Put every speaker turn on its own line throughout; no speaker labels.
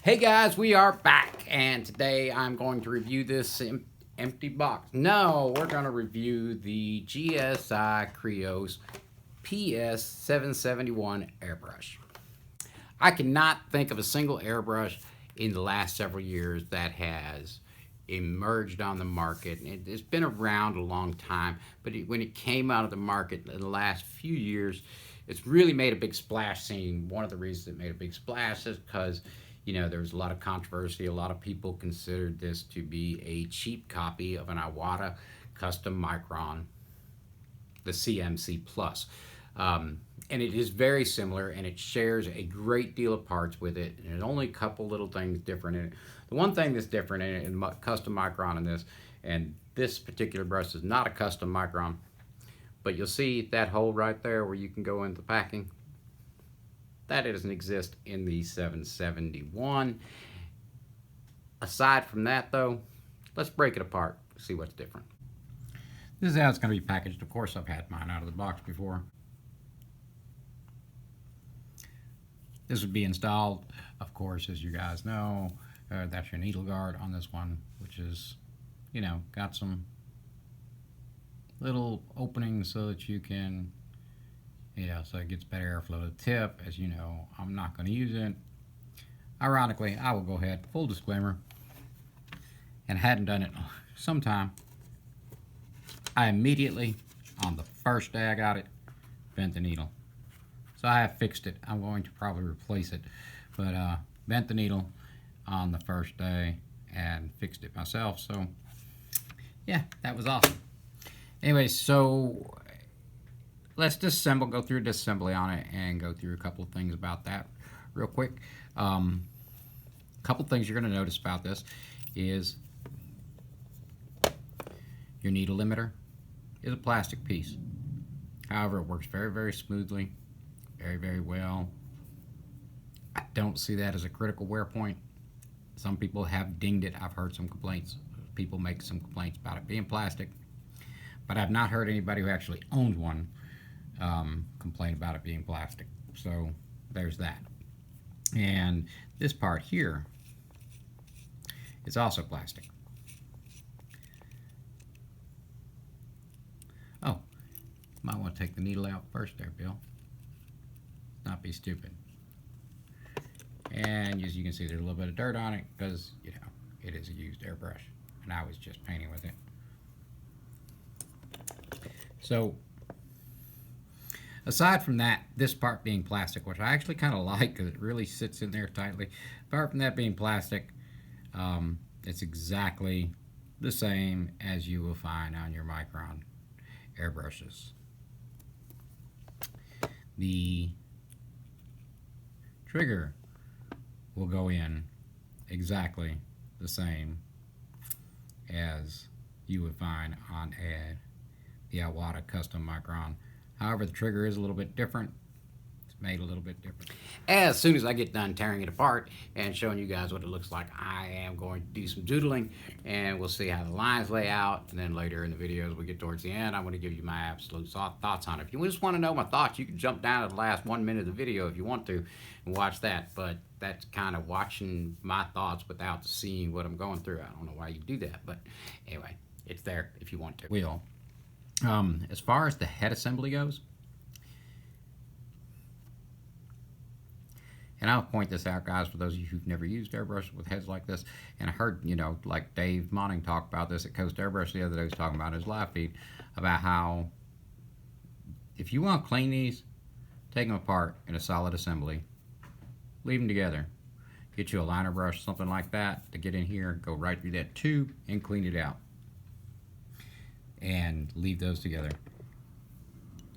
Hey guys, we are back, and today I'm going to review this empty box. No, we're going to review the GSI Creos PS771 airbrush. I cannot think of a single airbrush in the last several years that has emerged on the market. It's been around a long time, but when it came out of the market in the last few years, it's really made a big splash scene. One of the reasons it made a big splash is because there was a lot of controversy. A lot of people considered this to be a cheap copy of an Iwata custom micron, the CMC Plus. And it is very similar, and it shares a great deal of parts with it, and there's only a couple little things different in it. The one thing that's different in it, in custom micron in this, and this particular brush is not a custom micron, but you'll see that hole right there where you can go into packing. That doesn't exist in the 771. Aside from that though, let's break it apart, see what's different. This is how it's going to be packaged. Of course, I've had mine out of the box before. This would be installed, of course, as you guys know. That's your needle guard on this one, which is, got some little openings so that you can, so it gets better airflow to the tip. As you know, I'm not going to use it. Ironically, I will go ahead, full disclaimer, and hadn't done it in some time. I immediately, on the first day I got it, bent the needle. So I have fixed it. I'm going to probably replace it, but bent the needle on the first day and fixed it myself. So yeah, that was awesome. Anyway, so let's disassemble, go through disassembly on it and go through a couple of things about that real quick. Couple things you're going to notice about this is your needle limiter is a plastic piece. However, it works very, very smoothly, very, very well. I don't see that as a critical wear point. Some people have dinged it. I've heard some complaints. People make some complaints about it being plastic, but I've not heard anybody who actually owns one complain about it being plastic. So there's that. And this part here is also plastic. Oh, might want to take the needle out first there, Bill. Not be stupid. And as you can see, there's a little bit of dirt on it because, it is a used airbrush, and I was just painting with it. So aside from that, this part being plastic, which I actually kind of like because it really sits in there tightly. Apart from that being plastic, it's exactly the same as you will find on your micron airbrushes. The trigger will go in exactly the same as you would find on the Iwata custom micron. However, the trigger is a little bit different. It's made a little bit different. As soon as I get done tearing it apart and showing you guys what it looks like, I am going to do some doodling, and we'll see how the lines lay out. And then later in the video, as we get towards the end, I'm going to give you my absolute thoughts on it. If you just want to know my thoughts, you can jump down to the last 1 minute of the video if you want to and watch that. But that's kind of watching my thoughts without seeing what I'm going through. I don't know why you do that, but anyway, it's there if you want to. As far as the head assembly goes, and I'll point this out, guys, for those of you who've never used airbrush with heads like this, and I heard, like Dave Monning talk about this at Coast Airbrush the other day. He was talking about his live feed about how if you want to clean these, take them apart in a solid assembly, leave them together, get you a liner brush, something like that, to get in here, go right through that tube and clean it out. And leave those together.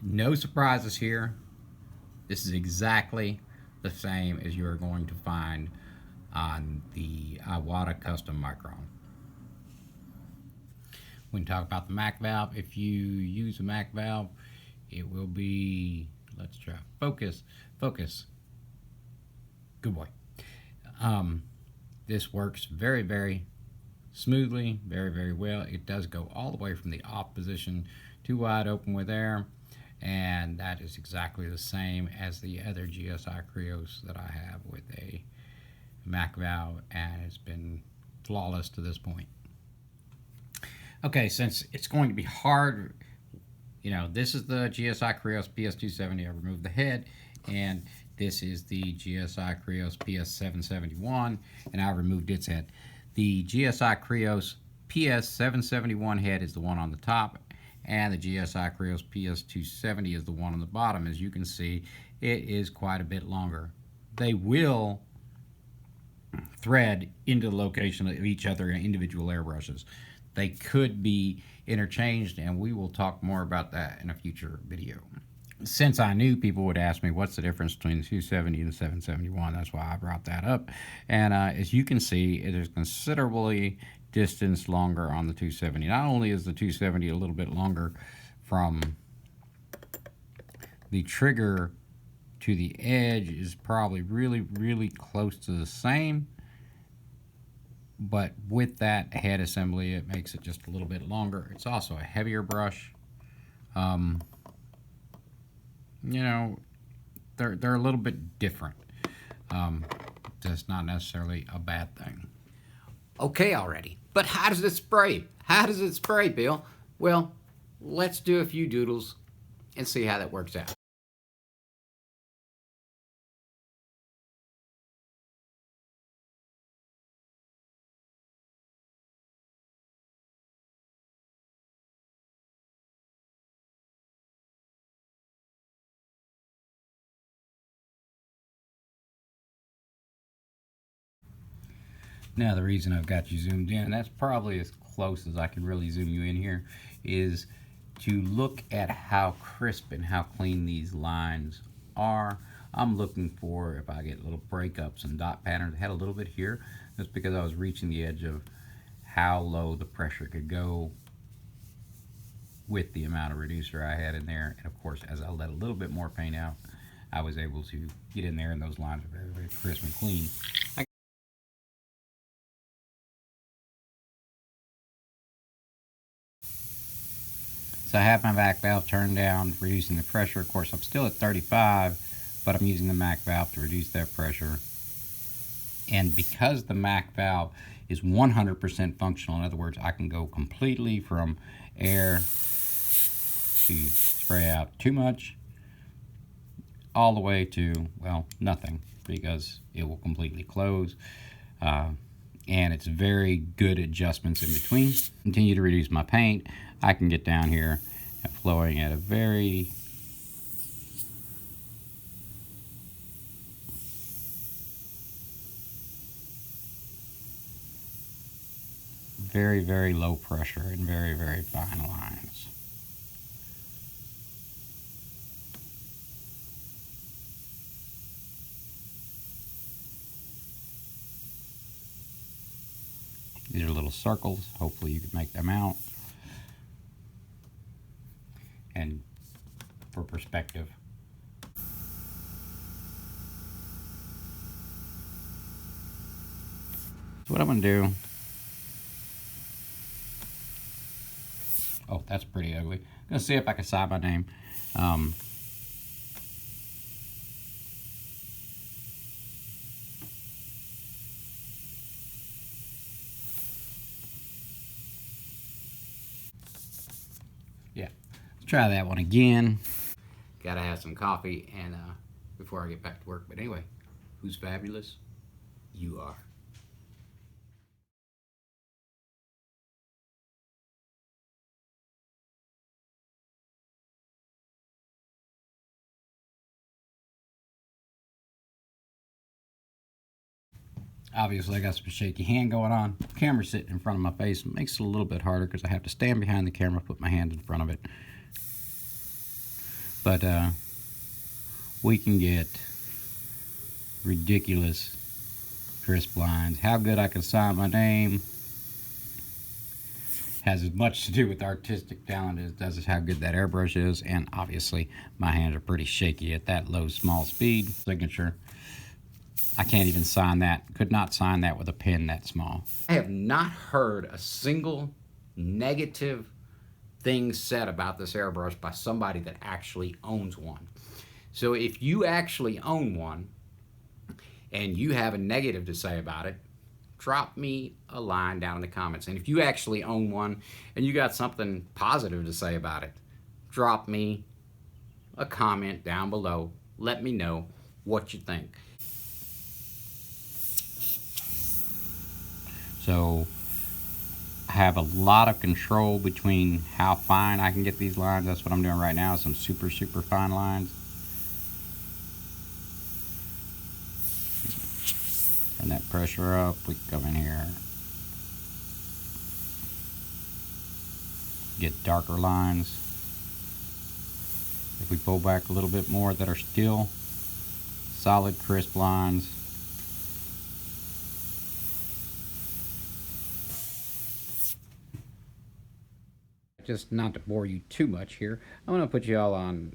No surprises here. This is exactly the same as you're going to find on the Iwata custom micron. When you talk about the MAC valve, if you use a MAC valve, it will be, let's try, focus. Good boy. This works very, very smoothly, very, very well. It does go all the way from the off position to wide open with air, and that is exactly the same as the other GSI Creos that I have with a Mac valve, and it's been flawless to this point. Okay, since it's going to be hard, you know, this is the GSI Creos PS270. I removed the head, and this is the GSI Creos PS771, and I removed its head. The GSI Creos PS771 head is the one on the top, and the GSI Creos PS270 is the one on the bottom. As you can see, it is quite a bit longer. They will thread into the location of each other in individual airbrushes. They could be interchanged, and we will talk more about that in a future video. Since I knew people would ask me what's the difference between the 270 and the 771, that's why I brought that up. And as you can see, it is considerably distance longer on the 270. Not only is the 270 a little bit longer from the trigger to the edge, is probably really close to the same, but with that head assembly, it makes it just a little bit longer. It's also a heavier brush. You know, they're a little bit different. That's not necessarily a bad thing. Okay, already. But how does it spray? How does it spray, Bill? Well, let's do a few doodles and see how that works out. Now, the reason I've got you zoomed in, and that's probably as close as I can really zoom you in here, is to look at how crisp and how clean these lines are. I'm looking for, if I get little breakups and dot patterns, I had a little bit here. That's because I was reaching the edge of how low the pressure could go with the amount of reducer I had in there. And of course, as I let a little bit more paint out, I was able to get in there, and those lines are very crisp and clean. So I have my vac valve turned down, reducing the pressure. Of course, I'm still at 35, but I'm using the Mac valve to reduce that pressure. And because the Mac valve is 100% functional, in other words, I can go completely from air to spray out too much, all the way to, well, nothing, because it will completely close. And it's very good adjustments in between. Continue to reduce my paint. I can get down here and flowing at a very low pressure and very fine lines. These are little circles. Hopefully you can make them out. And for perspective, so what I'm going to do, oh, that's pretty ugly. I'm going to see if I can sign my name. Yeah, let's try that one again. Gotta have some coffee and before I get back to work. But anyway, who's fabulous? You are. Obviously, I got some shaky hand going on. Camera's sitting in front of my face. It makes it a little bit harder because I have to stand behind the camera, put my hand in front of it. But we can get ridiculous crisp lines. How good I can sign my name has as much to do with artistic talent as it does how good that airbrush is. And obviously, my hands are pretty shaky at that low, small speed. Signature. I can't even sign that. Could not sign that with a pen that small. I have not heard a single negative thing said about this airbrush by somebody that actually owns one. So if you actually own one and you have a negative to say about it, drop me a line down in the comments. And if you actually own one and you got something positive to say about it, drop me a comment down below. Let me know what you think. So I have a lot of control between how fine I can get these lines. That's what I'm doing right now, some super fine lines. Turn that pressure up, we can come in here. Get darker lines. If we pull back a little bit more, that are still solid, crisp lines. Just not to bore you too much here, I'm gonna put you all on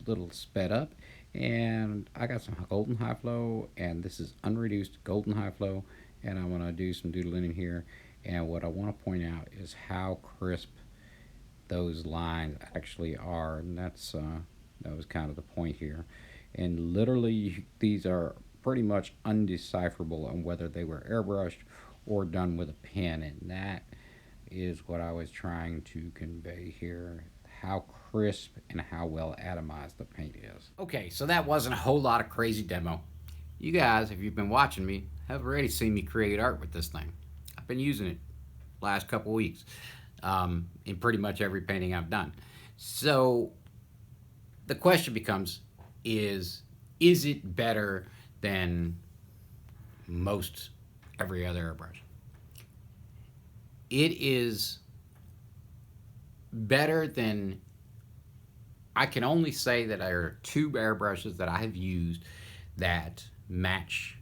little sped up, and I got some golden high flow, and this is unreduced golden high flow, and I want to do some doodling in here. And what I want to point out is how crisp those lines actually are, and that was kind of the point here. And literally these are pretty much undecipherable on whether they were airbrushed or done with a pen, and that is what I was trying to convey here, how crisp and how well atomized the paint is. Okay, so that wasn't a whole lot of crazy demo. You guys, if you've been watching me, have already seen me create art with this thing. I've been using it last couple weeks in pretty much every painting I've done. So the question becomes, is it better than most every other airbrush? It is better than, I can only say that there are two airbrushes that I have used that match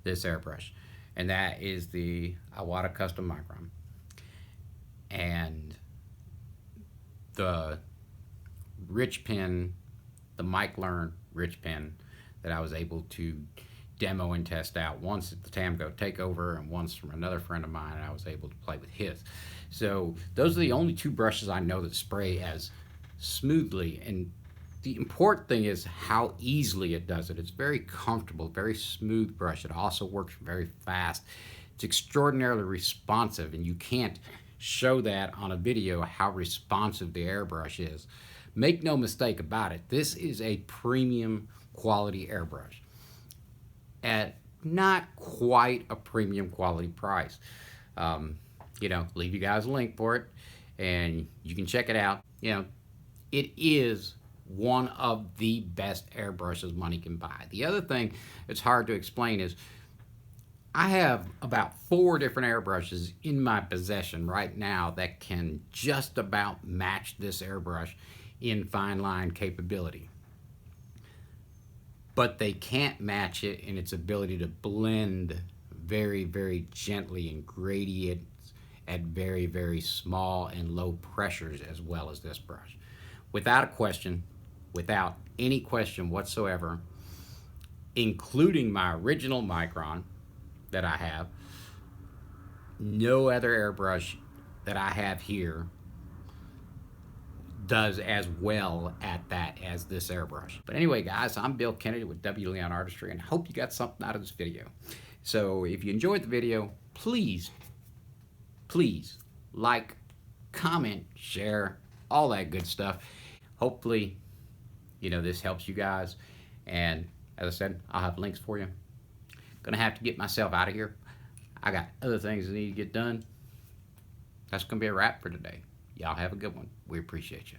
this airbrush, and that is the Iwata Custom Micron and the Rich pen, the Mike Learn Rich pen that I was able to demo and test out, once at the Tamco Takeover and once from another friend of mine, and I was able to play with his. So those are the only two brushes I know that spray as smoothly, and the important thing is how easily it does it. It's very comfortable, very smooth brush. It also works very fast. It's extraordinarily responsive, and you can't show that on a video how responsive the airbrush is. Make no mistake about it, this is a premium quality airbrush at not quite a premium quality price. You know, leave you guys a link for it and you can check it out. You know, it is one of the best airbrushes money can buy. The other thing that's hard to explain is I have about 4 different airbrushes in my possession right now that can just about match this airbrush in fine line capability, but they can't match it in its ability to blend very gently in gradients at very small and low pressures as well as this brush. Without a question, without any question whatsoever, including my original Micron that I have, no other airbrush that I have here does as well at that as this airbrush. But anyway, guys, I'm Bill Kennedy with W. Leon Artistry, and hope you got something out of this video. So if you enjoyed the video, please like, comment, share, all that good stuff. Hopefully, you know, this helps you guys. And as I said, I'll have links for you. Gonna have to get myself out of here. I got other things that need to get done. That's gonna be a wrap for today. Y'all have a good one. We appreciate you.